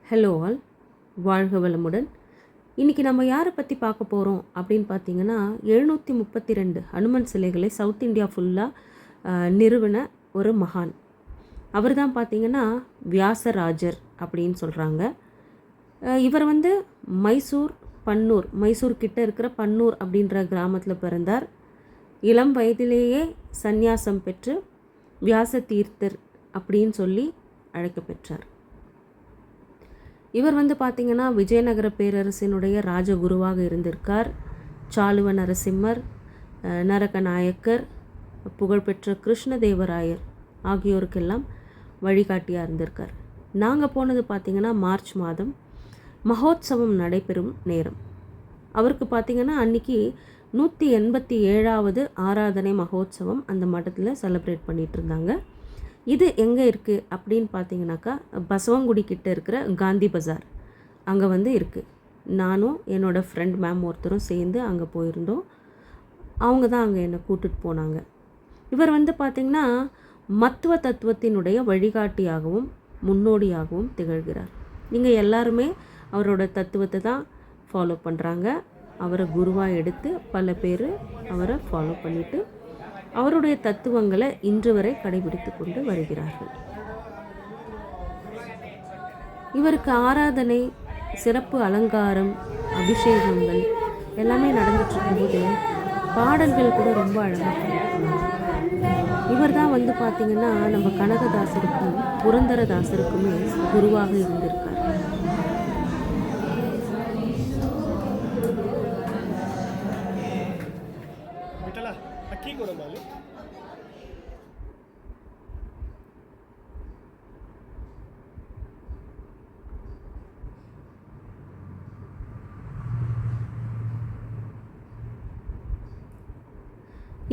Hello all, வாழ்க வளமுடன். இன்றைக்கி நம்ம யாரை பற்றி பார்க்க போகிறோம் அப்படின்னு பார்த்தீங்கன்னா, 732 ஹனுமன் சிலைகளை சவுத் இந்தியா ஃபுல்லாக நிறுவன ஒரு மகான். அவர் தான் பார்த்திங்கன்னா வியாசராஜர் அப்படின்னு சொல்கிறாங்க. இவர் மைசூர் கிட்ட இருக்கிற பன்னூர் அப்படின்ற கிராமத்தில் பிறந்தார். இளம் வயதிலேயே சந்நியாசம் பெற்று வியாச தீர்த்தர் அப்படின்னு சொல்லி அழைக்கப்பெற்றார். இவர் பார்த்திங்கன்னா விஜயநகர பேரரசினுடைய ராஜகுருவாக இருந்திருக்கார். சாளுவ நரசிம்மர், நரகநாயக்கர், புகழ்பெற்ற கிருஷ்ணதேவராயர் ஆகியோருக்கெல்லாம் வழிகாட்டியாக இருந்திருக்கார். நாங்கள் போனது பார்த்திங்கன்னா மார்ச் மாதம் மகோத்சவம் நடைபெறும் நேரம். அவருக்கு பார்த்திங்கன்னா அன்றைக்கி 187வது ஆராதனை மகோத்சவம் அந்த மடத்தில் செலிப்ரேட் பண்ணிகிட்டு இருந்தாங்க. இது எங்கே இருக்குது அப்படின்னு பார்த்தீங்கன்னாக்கா, பசவங்குடி கிட்டே இருக்கிற காந்தி பஜார் அங்கே இருக்குது. நானும் என்னோடய ஃப்ரெண்ட் மேம் ஒருத்தரும் சேர்ந்து அங்கே போயிருந்தோம். அவங்க தான் அங்கே என்னை கூட்டிகிட்டு போனாங்க. இவர் பார்த்திங்கன்னா மத்துவ தத்துவத்தினுடைய வழிகாட்டியாகவும் முன்னோடியாகவும் திகழ்கிறார். நீங்கள் எல்லாருமே அவரோட தத்துவத்தை தான் ஃபாலோ பண்ணுறாங்க. அவரை குருவாக எடுத்து பல பேர் அவரை ஃபாலோ பண்ணிவிட்டு அவருடைய தத்துவங்களை இன்று வரை கடைபிடித்து கொண்டு வருகிறார்கள். இவருக்கு ஆராதனை, சிறப்பு அலங்காரம், அபிஷேகங்கள் எல்லாமே நடந்துட்டு இருக்கும்போது பாடல்கள் கூட ரொம்ப அழகாக பண்ணியிருக்காங்க. இவர் தான் பார்த்திங்கன்னா நம்ம கனகதாசருக்கும் புரந்தரதாசருக்குமே குருவாக இருந்திருக்கார்.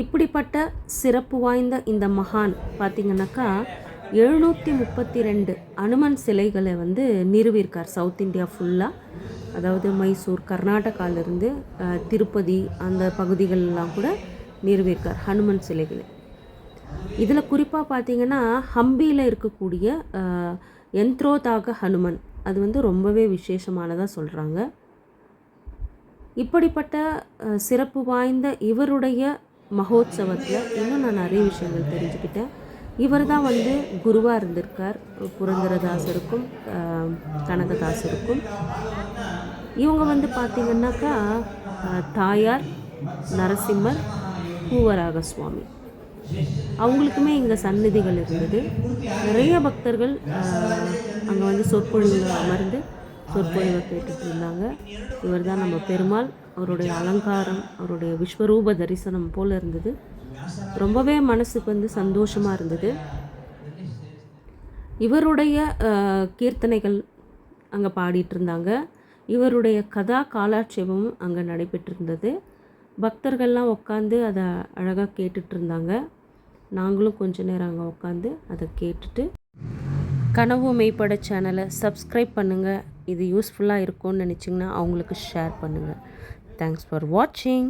இப்படிப்பட்ட சிறப்பு வாய்ந்த இந்த மகான் பார்த்திங்கனாக்கா 732 அனுமன் சிலைகளை நிறுவியிருக்கார் சவுத் இந்தியா ஃபுல்லாக. அதாவது மைசூர், கர்நாடகாவிலிருந்து திருப்பதி அந்த பகுதிகளெலாம் கூட நிறுவியிருக்கார் ஹனுமன் சிலைகளை. இதில் குறிப்பாக பார்த்திங்கன்னா ஹம்பியில் இருக்கக்கூடிய யந்த்ரோதாக ஹனுமன் அது ரொம்பவே விசேஷமானதாக சொல்கிறாங்க. இப்படிப்பட்ட சிறப்பு வாய்ந்த இவருடைய மகோத்சவத்தில் இன்னும் நான் நிறைய விஷயங்கள் தெரிஞ்சுக்கிட்டேன். இவர் தான் குருவாக இருந்திருக்கார் புரந்தரதாசருக்கும் கனகதாசருக்கும். இவங்க பார்த்திங்கன்னாக்கா தாயார் நரசிம்மர், பூவராக சுவாமி அவங்களுக்குமே இங்கே சந்நிதிகள் இருந்தது. நிறைய பக்தர்கள் அங்கே சொற்பொழிவில் அமர்ந்து சொற்பொழிவை கேட்டுட்டு இருந்தாங்க. இவர் தான் நம்ம பெருமாள். அவருடைய அலங்காரம், அவருடைய விஸ்வரூப தரிசனம் போல் இருந்தது. ரொம்பவே மனசுக்கு சந்தோஷமாக இருந்தது. இவருடைய கீர்த்தனைகள் அங்கே பாடிட்டு இருந்தாங்க. இவருடைய கதா காலாட்சேபமும் அங்கே நடைபெற்றிருந்தது. பக்தர்கள்லாம் உட்காந்து அதை அழகாக கேட்டுட்டு இருந்தாங்க. நாங்களும் கொஞ்ச நேரம் அங்கே உட்காந்து அதை கேட்டுட்டு கனவு மெய்ப்பட சேனலை சப்ஸ்கிரைப் பண்ணுங்கள். இது யூஸ்ஃபுல்லாக இருக்கும்னு நினச்சிங்கன்னா அவங்களுக்கு ஷேர் பண்ணுங்கள். தேங்க்ஸ் ஃபார் வாட்சிங்.